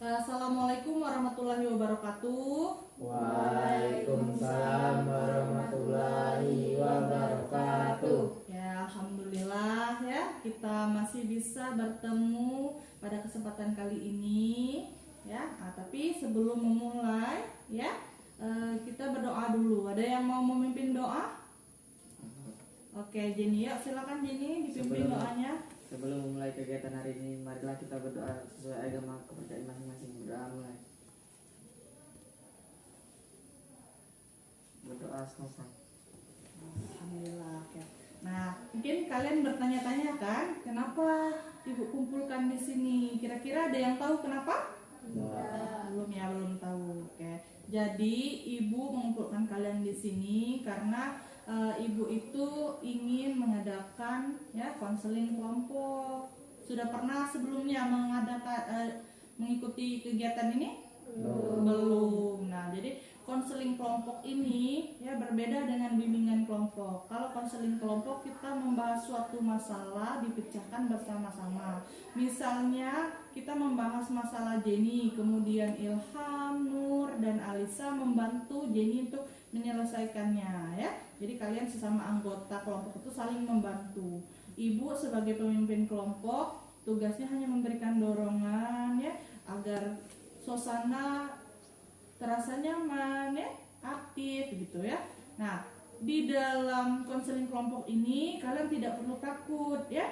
Assalamualaikum warahmatullahi wabarakatuh. Waalaikumsalam warahmatullahi wabarakatuh. Ya, alhamdulillah ya, kita masih bisa bertemu pada kesempatan kali ini ya. Tapi sebelum memulai ya, kita berdoa dulu. Ada yang mau memimpin doa? Oke, Jenny, yuk silakan Jenny dipimpin doanya. Sebelum memulai kegiatan hari ini, marilah kita berdoa sesuai agama kepercayaan masing-masing. Berdoa mulai. Berdoa selesai. Alhamdulillah. Oke. Nah, mungkin kalian bertanya-tanya kan, kenapa Ibu kumpulkan di sini? Kira-kira ada yang tahu kenapa? Belum ya, belum tahu. Oke. Jadi Ibu mengumpulkan kalian di sini karena Ibu itu ingin mengadakan ya konseling kelompok. Sudah pernah sebelumnya mengikuti kegiatan ini? Belum. Nah, jadi konseling kelompok ini ya berbeda dengan bimbingan kelompok. Kalau konseling kelompok kita membahas suatu masalah dipecahkan bersama-sama. Misalnya kita membahas masalah Jenny, kemudian Ilham, Nur, dan Alisa membantu Jenny untuk menyelesaikannya ya. Jadi kalian sesama anggota kelompok itu saling membantu. Ibu sebagai pemimpin kelompok tugasnya hanya memberikan dorongan ya agar suasana terasa nyaman ya, aktif gitu ya. Nah, di dalam konseling kelompok ini kalian tidak perlu takut ya,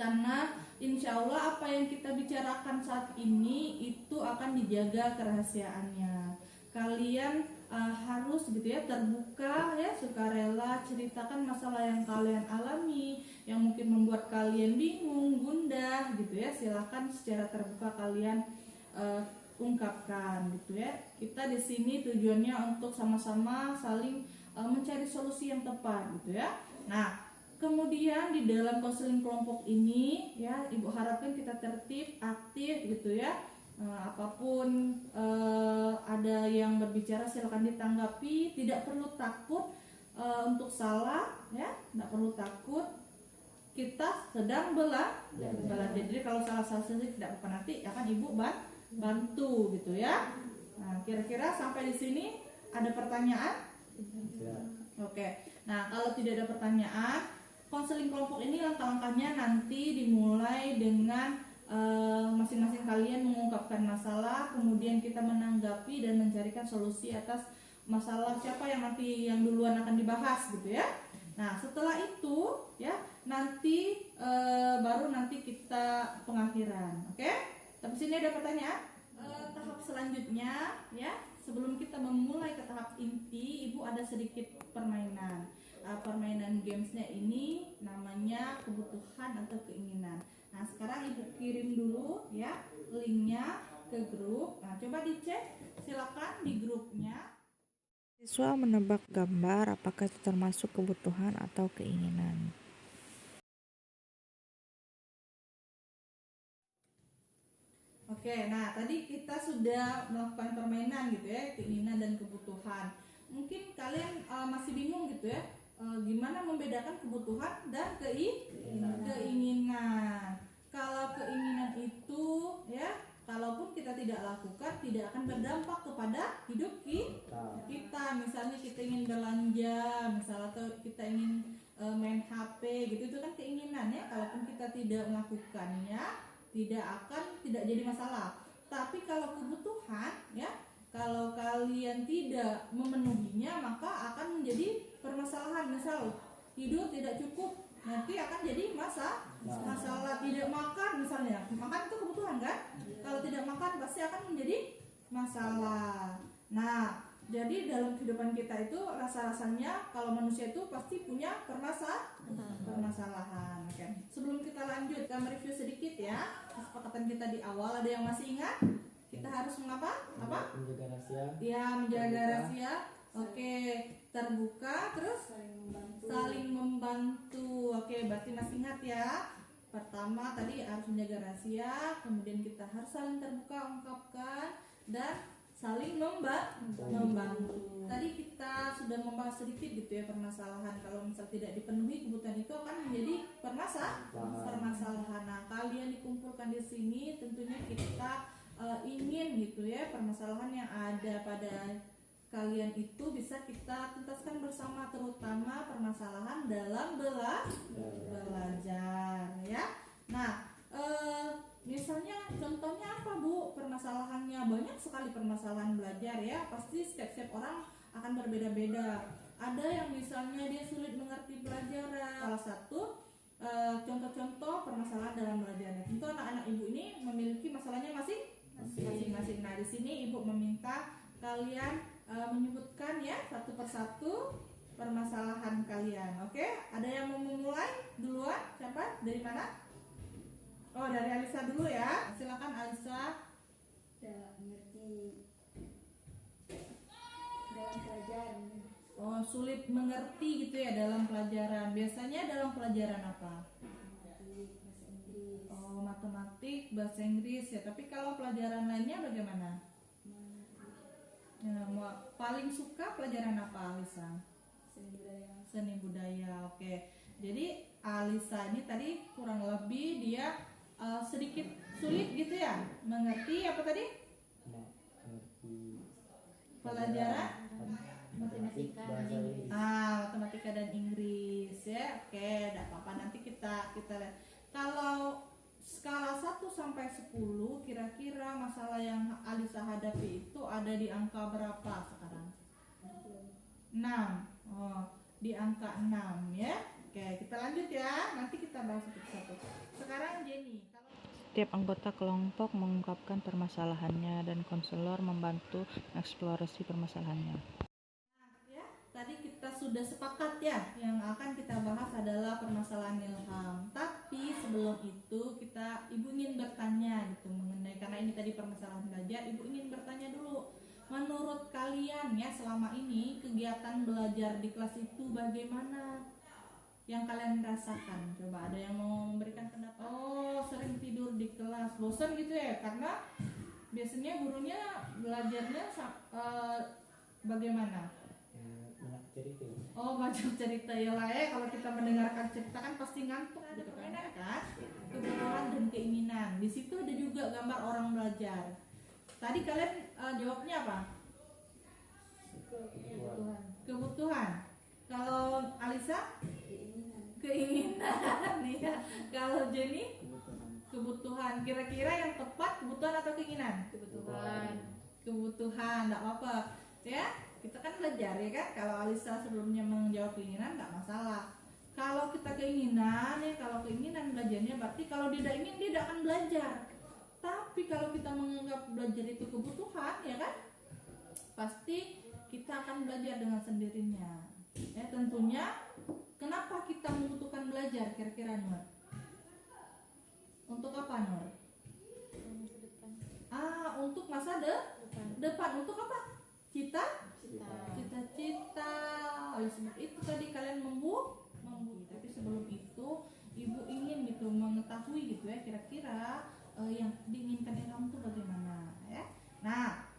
karena insya Allah apa yang kita bicarakan saat ini itu akan dijaga kerahasiaannya. Kalian harus gitu ya, terbuka ya, sukarela ceritakan masalah yang kalian alami, yang mungkin membuat kalian bingung, gundah gitu ya. Silakan secara terbuka kalian ungkapkan gitu ya. Kita di sini tujuannya untuk sama-sama saling mencari solusi yang tepat gitu ya. Nah, kemudian di dalam konseling kelompok ini ya, Ibu harapkan kita tertib, aktif gitu ya. Apapun ada yang berbicara silakan ditanggapi, tidak perlu takut untuk salah ya, tidak perlu takut. Kita sedang belajar. Jadi kalau salah-salah sedikit tidak apa-apa, nanti akan Ibu bantu gitu ya. Nah, kira-kira sampai di sini ada pertanyaan? Oke. Nah, kalau tidak ada pertanyaan, konseling kelompok ini langkah-langkahnya nanti dimulai dengan masing-masing kalian mengungkapkan masalah, kemudian kita menanggapi dan mencarikan solusi atas masalah siapa yang nanti yang duluan akan dibahas gitu ya. Nah, setelah itu ya nanti baru nanti kita pengakhiran. Oke? Tapi sini ada pertanyaan. Tahap selanjutnya ya, sebelum kita memulai ke tahap inti, Ibu ada sedikit permainan. Permainan gamesnya ini namanya kebutuhan atau keinginan. Nah, sekarang Ibu kirim dulu ya linknya ke grup. Nah, coba dicek silakan di grupnya. Siswa menebak gambar apakah itu termasuk kebutuhan atau keinginan. Oke, nah tadi kita sudah melakukan permainan gitu ya, keinginan dan kebutuhan. Mungkin kalian masih bingung gitu ya, gimana membedakan kebutuhan dan keinginan. Kalau keinginan itu ya, kalaupun kita tidak lakukan tidak akan berdampak kepada hidup kita. Misalnya kita ingin belanja, misalnya atau kita ingin main HP gitu, itu kan keinginan ya. Kalaupun kita tidak melakukannya tidak jadi masalah. Tapi kalau kebutuhan ya, kalau kalian tidak memenuhinya maka akan menjadi permasalahan. Misal tidur tidak cukup, nanti akan jadi masalah. Tidak makan misalnya, makan itu kebutuhan kan? Kalau tidak makan pasti akan menjadi masalah. Nah, jadi dalam kehidupan kita itu rasa-rasanya kalau manusia itu pasti punya permasalahan. Oke. Sebelum kita lanjut, kita mereview sedikit ya kesepakatan kita di awal. Ada yang masih ingat? Kita harus mengapa? Apa? Menjaga rahasia. Ya, menjaga rahasia. Oke, terbuka terus saling membantu. Oke, berarti masih ingat ya. Pertama tadi harus menjaga rahasia, kemudian kita harus saling terbuka, ungkapkan dan saling membantu. Tadi kita sudah membahas sedikit gitu ya permasalahan. Kalau misal tidak dipenuhi kebutuhan itu akan menjadi permasalahan. Nah, kalian dikumpulkan di sini tentunya kita ingin gitu ya, permasalahan yang ada pada kalian itu bisa kita tuntaskan bersama, terutama permasalahan dalam belajar ya. Nah, misalnya contohnya apa Bu permasalahannya? Banyak sekali permasalahan belajar ya, pasti setiap orang akan berbeda-beda. Ada yang misalnya dia sulit mengerti pelajaran. Salah satu contoh-contoh permasalahan dalam belajar. Tentu anak-anak ibu ini memiliki masalahnya masing-masing. Nah, di sini ibu meminta kalian menyebutkan ya satu persatu permasalahan kalian. Oke, ada yang mau memulai duluan? Siapa? Dari mana? Oh, dari Alisa dulu ya. Silakan Alisa. Tidak mengerti dalam pelajaran. Oh, sulit mengerti gitu ya dalam pelajaran. Biasanya dalam pelajaran apa? Matematik, bahasa Inggris. Oh, matematik, bahasa Inggris ya. Tapi kalau pelajaran lainnya bagaimana? Ya, paling suka pelajaran apa Alisa? Seni budaya. Seni budaya. Oke. Jadi Alisa ini tadi kurang lebih dia sedikit sulit gitu ya mengerti apa tadi? Pelajaran Matematika dan Inggris. matematika dan Inggris ya. Oke, enggak apa-apa, nanti kita lihat. Kalau skala 1 sampai 10 kira-kira masalah yang Alisa hadapi itu ada di angka berapa sekarang? 6. Oh, di angka 6 ya. Oke, kita lanjut ya. Nanti kita bahas satu-satu. Sekarang Jenny, Setiap anggota kelompok mengungkapkan permasalahannya dan konselor membantu mengeksplorasi permasalahannya. ya, tadi kita sudah sepakat ya, yang akan kita bahas adalah permasalahan ilham. Tapi sebelum itu ibu ingin bertanya gitu mengenai, karena ini tadi permasalahan belajar, ibu ingin bertanya dulu. Menurut kalian ya selama ini kegiatan belajar di kelas itu bagaimana? Yang kalian rasakan? Coba ada yang mau memberikan pendapat? Oh, sering tidur di kelas, bosan gitu ya? Karena biasanya gurunya belajarnya bagaimana? Banyak cerita. Oh, banyak cerita ya lah ya. Kalau kita mendengarkan cerita kan pasti ngantuk gitu kan? Kebutuhan dan keinginan. Di situ ada juga gambar orang belajar. Tadi kalian jawabnya apa? Kebutuhan. Kebutuhan. Kalau Alisa? Keinginan nih ya. Kalau Jenny? Kebutuhan. Kira-kira yang tepat kebutuhan atau keinginan? Kebutuhan, enggak apa-apa ya. Kita kan belajar ya kan. Kalau Alisa sebelumnya menjawab keinginan enggak masalah. Kalau kita keinginan ya, kalau keinginan belajarnya berarti kalau dia tidak ingin dia tidak akan belajar. Tapi kalau kita menganggap belajar itu kebutuhan ya kan, pasti kita akan belajar dengan sendirinya. Ya tentunya. Kenapa kita membutuhkan belajar kira-kira Nur? Untuk apa Nur? Untuk masa depan. Untuk apa? Cita-cita. Oleh sebab itu tadi kalian membu. Tapi sebelum itu ibu ingin gitu mengetahui gitu ya kira-kira yang diinginkan ilham itu bagaimana ya. Nah,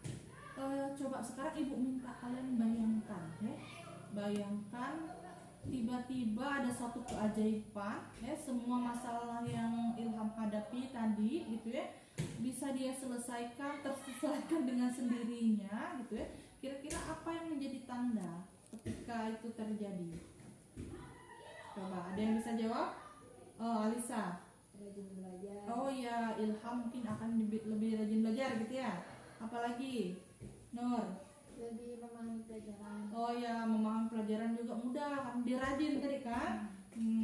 coba sekarang ibu minta kalian bayangkan ya. Bayangkan tiba-tiba ada satu keajaiban ya, semua masalah yang ilham hadapi tadi gitu ya bisa dia terselesaikan dengan sendirinya gitu ya. Kira-kira apa yang menjadi tanda ketika itu terjadi? Coba ada yang bisa jawab? Oh, Alisa. Rajin belajar. Oh ya, ilham mungkin akan lebih rajin belajar gitu ya. Apalagi? Nur. Lebih memahami pelajaran. Oh ya, memahami pelajaran juga mudah kan, dia rajin tadi kan.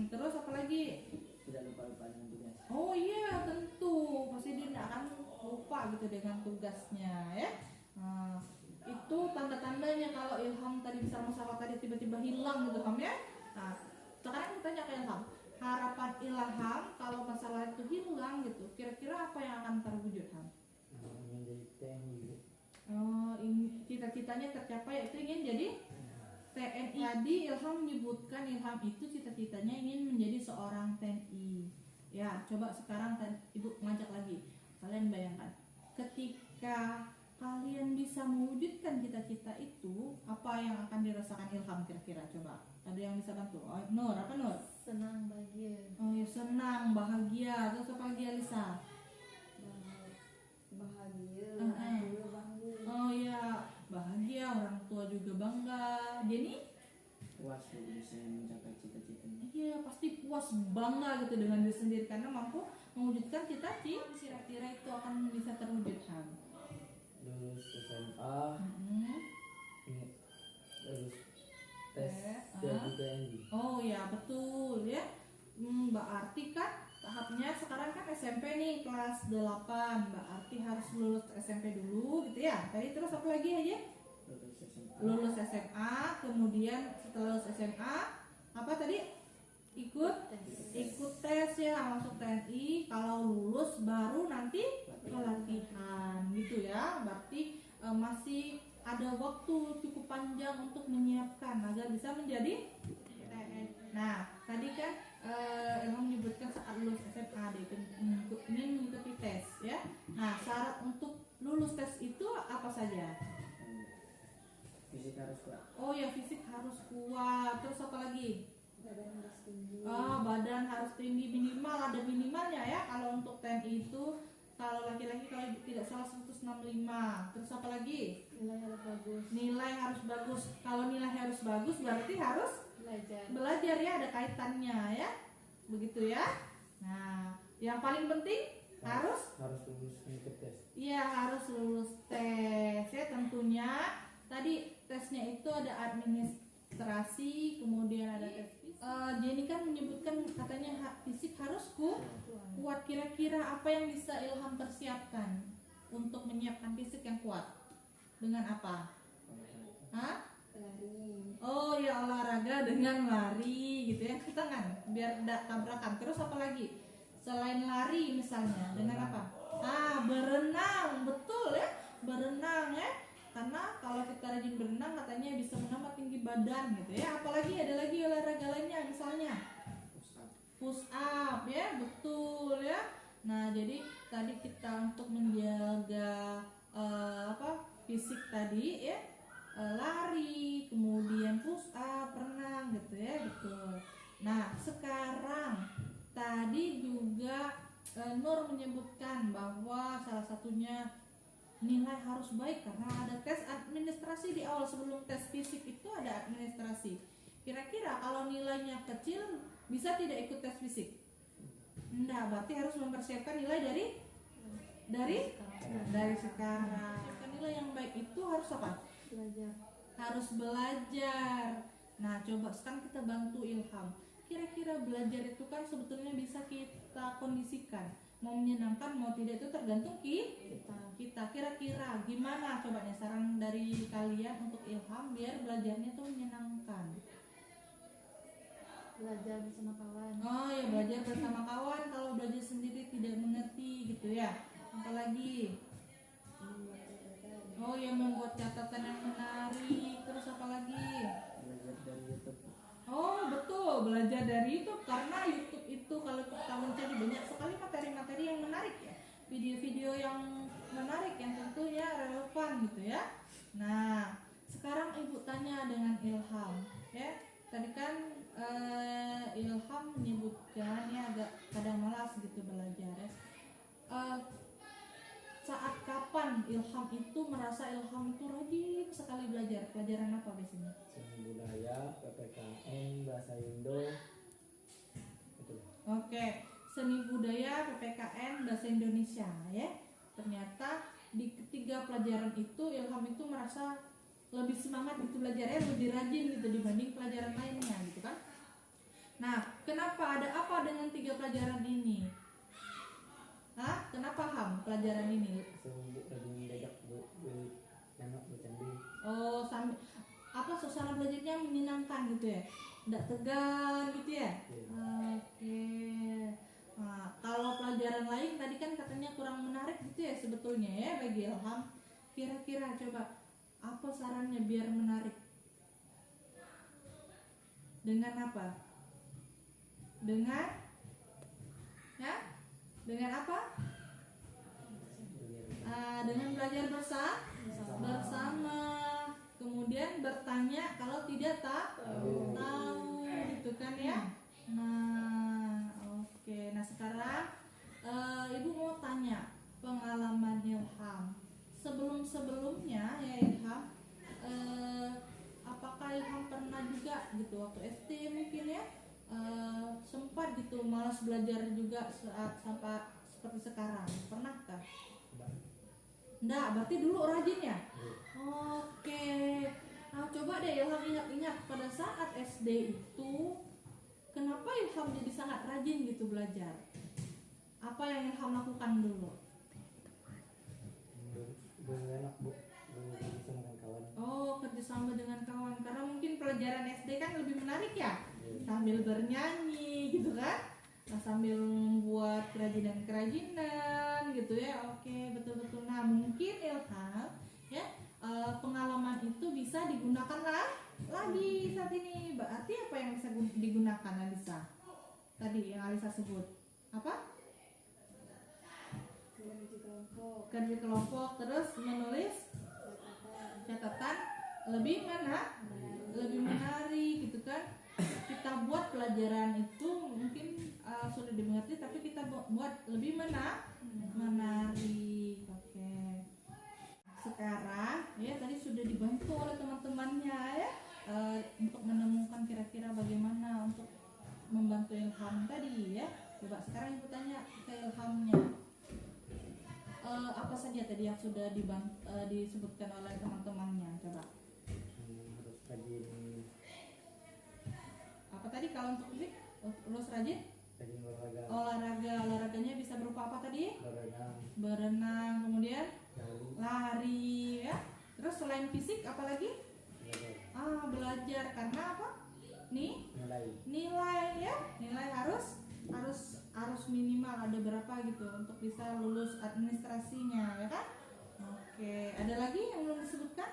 Terus apa lagi? Tidak lupa dengan tugas. Oh iya, tentu pasti dia tidak akan lupa gitu dengan tugasnya ya. Nah, itu tanda-tandanya kalau ilham tadi bisa masalah tadi tiba-tiba hilang gitu kan ya. Nah, sekarang kita tanya ke ilham, harapan ilham kalau masalah itu hilang gitu, kira-kira apa yang akan terwujud Ham? Menjadi TNI. Oh, cita-citanya tercapai, itu ingin jadi TNI. Tadi Ilham menyebutkan Ilham itu cita-citanya ingin menjadi seorang TNI. Ya, coba sekarang ibu ngajak lagi. Kalian bayangkan, ketika kalian bisa mewujudkan cita-cita itu, apa yang akan dirasakan Ilham kira-kira? Coba, ada yang bisa bantu? Oh, Nur, apa Nur? Senang, bahagia. Oh ya, senang, bahagia. Terus apa lagi Alisa? bahagia, Heeh. dulu bangga. Oh ya, bahagia, orang tua juga bangga. Jenny? puas bisa mencapai cita-citanya. Iya, pasti puas bangga gitu dengan diri sendiri karena mampu mewujudkan cita-cita. Kira-kira itu akan bisa terwujud, Han. lulus SMA, ini lulus tes jadi PNJ. Oh ya, betul ya. Berarti kan tahapnya sekarang kan SMP nih kelas 8. Berarti harus lulus SMP dulu gitu ya. Tadi terus apa lagi aja? Lulus SMA. Lulus SMA, kemudian setelah lulus SMA apa tadi? Ikut tes ya, masuk TNI. Kalau lulus baru nanti pelatihan gitu ya. Berarti masih ada waktu cukup panjang untuk menyiapkan agar bisa menjadi TNI. Nah, tadi kan Ilham menyebutkan saat lulus SMA dia ingin mengikuti tes ya. Nah, syarat untuk lulus tes itu apa saja? Fisik harus kuat. Oh ya, fisik harus kuat. Terus apa lagi? Badan harus tinggi. Badan harus tinggi, minimal ada minimalnya ya. Kalau untuk TNI itu kalau laki-laki kalau tidak salah 165. Terus apa lagi? Nilai harus bagus. Nilai harus bagus. Kalau nilai harus bagus berarti harus belajar ya, ada kaitannya ya. Begitu ya. Nah, yang paling penting harus lulus ikut tes. iya, harus lulus tes ya tentunya. Tadi tesnya itu ada administrasi, kemudian ada tes fisik. Jenny kan menyebutkan katanya fisik harus kuat. Kira-kira apa yang bisa Ilham persiapkan untuk menyiapkan fisik yang kuat? Dengan apa? Hah? Lari. Oh ya, olahraga dengan lari gitu ya, kita kan biar tidak tabrakan. Terus apa lagi? Selain lari misalnya dengan apa? Berenang, betul ya, berenang ya. Karena kalau kita rajin berenang katanya bisa menambah tinggi badan gitu ya. Apalagi ada lagi olahraga lainnya misalnya push up ya, betul ya. Nah, jadi tadi kita untuk menjaga fisik tadi ya, lari, kemudian push up, renang gitu ya, betul. Nah, sekarang tadi juga Nur menyebutkan bahwa salah satunya nilai harus baik karena ada tes administrasi di awal. Sebelum tes fisik itu ada administrasi. Kira-kira kalau nilainya kecil bisa tidak ikut tes fisik? Enggak, berarti harus mempersiapkan nilai dari sekarang. Nilai yang baik itu harus apa? Belajar. Harus belajar. Nah, coba sekarang kita bantu Ilham. Kira-kira belajar itu kan sebetulnya bisa kita kondisikan. Mau menyenangkan mau tidak itu tergantung kita. Kira-kira gimana coba nih saran dari kalian untuk Ilham biar belajarnya tuh menyenangkan? Belajar bersama kawan. Oh ya, belajar bersama kawan. Kalau belajar sendiri tidak mengerti gitu ya. Apalagi oh ya, membuat catatan yang menarik. Terus apa lagi? Belajar dari YouTube. Oh betul, belajar dari YouTube. Karena YouTube itu kalau kita mencari banyak sekali materi-materi yang menarik ya, video-video yang menarik yang tentunya relevan gitu ya. Nah, sekarang ibu tanya dengan Ilham ya. Tadi kan Ilham menyebutkan ya agak kadang malas gitu belajar ya. Saat kapan Ilham itu merasa Ilham itu rajin sekali belajar? Pelajaran apa biasanya? Seni budaya, PPKN, bahasa Indo. Itu. Oke, seni budaya, PPKN, bahasa Indonesia ya. Ternyata di ketiga pelajaran itu Ilham itu merasa lebih semangat gitu belajarnya, lebih rajin gitu dibanding pelajaran lainnya gitu kan. Nah, kenapa? Ada apa dengan tiga pelajaran ini? Kenapa Ham pelajaran ini? Rajin diajak enak bercanda. Oh, sambil suasana belajarnya menyenangkan gitu ya, tidak tegang gitu ya. Oke. Nah, kalau pelajaran lain tadi kan katanya kurang menarik gitu ya sebetulnya ya bagi Ilham. Kira-kira coba apa sarannya biar menarik? Dengan apa? Dengan apa? Dengan belajar bersama. Kemudian bertanya kalau tidak tahu gitu kan ya. Nah, oke. Nah, sekarang ibu mau tanya pengalaman Ilham banget gitu, malas belajar juga saat sampai seperti sekarang? Pernahkah? Enggak, berarti dulu rajin ya? Oke. Nah, coba deh Ilham ingat-ingat pada saat SD itu kenapa Ilham jadi sangat rajin gitu belajar? Apa yang Ilham lakukan dulu? Enak bu, bisa dengan kawan. Oh, kerjasama dengan kawan. Karena mungkin pelajaran SD kan lebih menarik ya, Iya. sambil bernyanyi gitu kan, nah, sambil membuat kerajinan-kerajinan gitu ya. Oke, betul-betul. Nah, mungkin Ilham ya, pengalaman itu bisa digunakan lagi saat ini. Berarti apa yang bisa digunakan Alisa? Tadi yang Alisa sebut apa? Kerja kelompok, Kerja kelompok, terus menulis catatan lebih lebih menarik gitu kan. Kita buat pelajaran itu mungkin sudah dimengerti, tapi kita buat lebih menarik. Oke. Sekarang ya tadi sudah dibantu oleh teman-temannya ya, untuk menemukan kira-kira bagaimana untuk membantu Ilham tadi ya. Coba sekarang ibu tanya ke Ilhamnya, apa saja tadi yang sudah disebutkan oleh teman-temannya? Coba Harus rajin apa tadi kalau untuk fisik? Terus rajin olahraga, olahraganya bisa berupa apa tadi? berenang, Berenang, kemudian lari, lari ya. Terus selain fisik apa lagi? belajar, Belajar. Karena apa? Nilai ya. Nilai harus minimal ada berapa gitu untuk bisa lulus administrasinya ya kan? Oke, ada lagi yang belum disebutkan?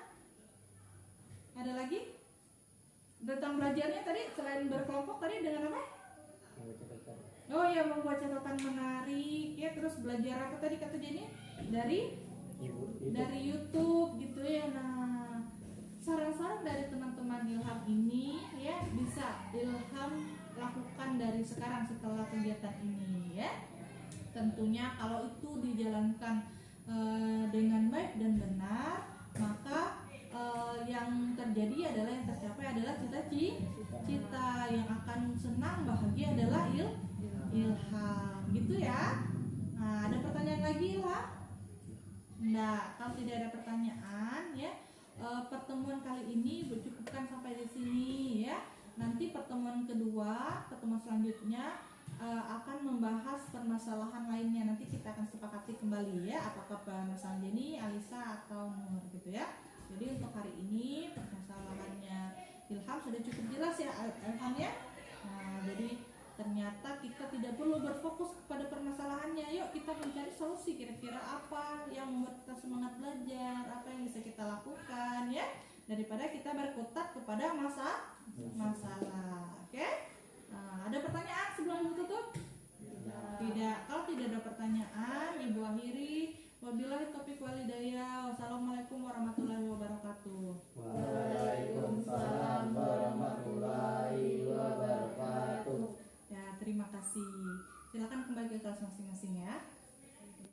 Ada lagi? Tentang belajarnya tadi selain berkelompok tadi dengan apa? membaca catatan, Oh ya, membuat catatan menarik ya. Terus belajar apa tadi kata Jenny? Dari YouTube gitu ya. Nah, saran-saran dari teman-teman Ilham ini ya bisa Ilham lakukan dari sekarang setelah kegiatan ini ya. Tentunya kalau itu dijalankan dengan baik dan benar, maka yang terjadi adalah, yang tercapai adalah cita-cita. Yang akan senang bahagia adalah Ilham gitu ya. Nah, ada pertanyaan lagi Ilham? Nah, kalau tidak ada pertanyaan ya, pertemuan kali ini cukupkan sampai di sini ya. Nanti pertemuan kedua, pertemuan selanjutnya akan membahas permasalahan lainnya. Nanti kita akan sepakati kembali ya, apakah permasalahan Jenny, Alisa atau Nur gitu ya. Jadi untuk hari ini permasalahannya Ilham sudah cukup jelas ya Ilham ya. Nah, jadi ternyata kita tidak perlu berfokus kepada permasalahannya. Yuk kita mencari solusi, kira-kira apa yang membuat kita semangat belajar, apa yang bisa kita lakukan ya, daripada kita berkutat kepada masalah. Oke? Nah, ada pertanyaan sebelum ibu tutup? Tidak. Kalau tidak ada pertanyaan, ibu akhiri. Wabillahi taufiq wal hidayah. Wassalamualaikum warahmatullahi wabarakatuh. Waalaikumsalam warahmatullahi wabarakatuh. Ya, terima kasih. Silakan kembali ke kelas masing-masing ya.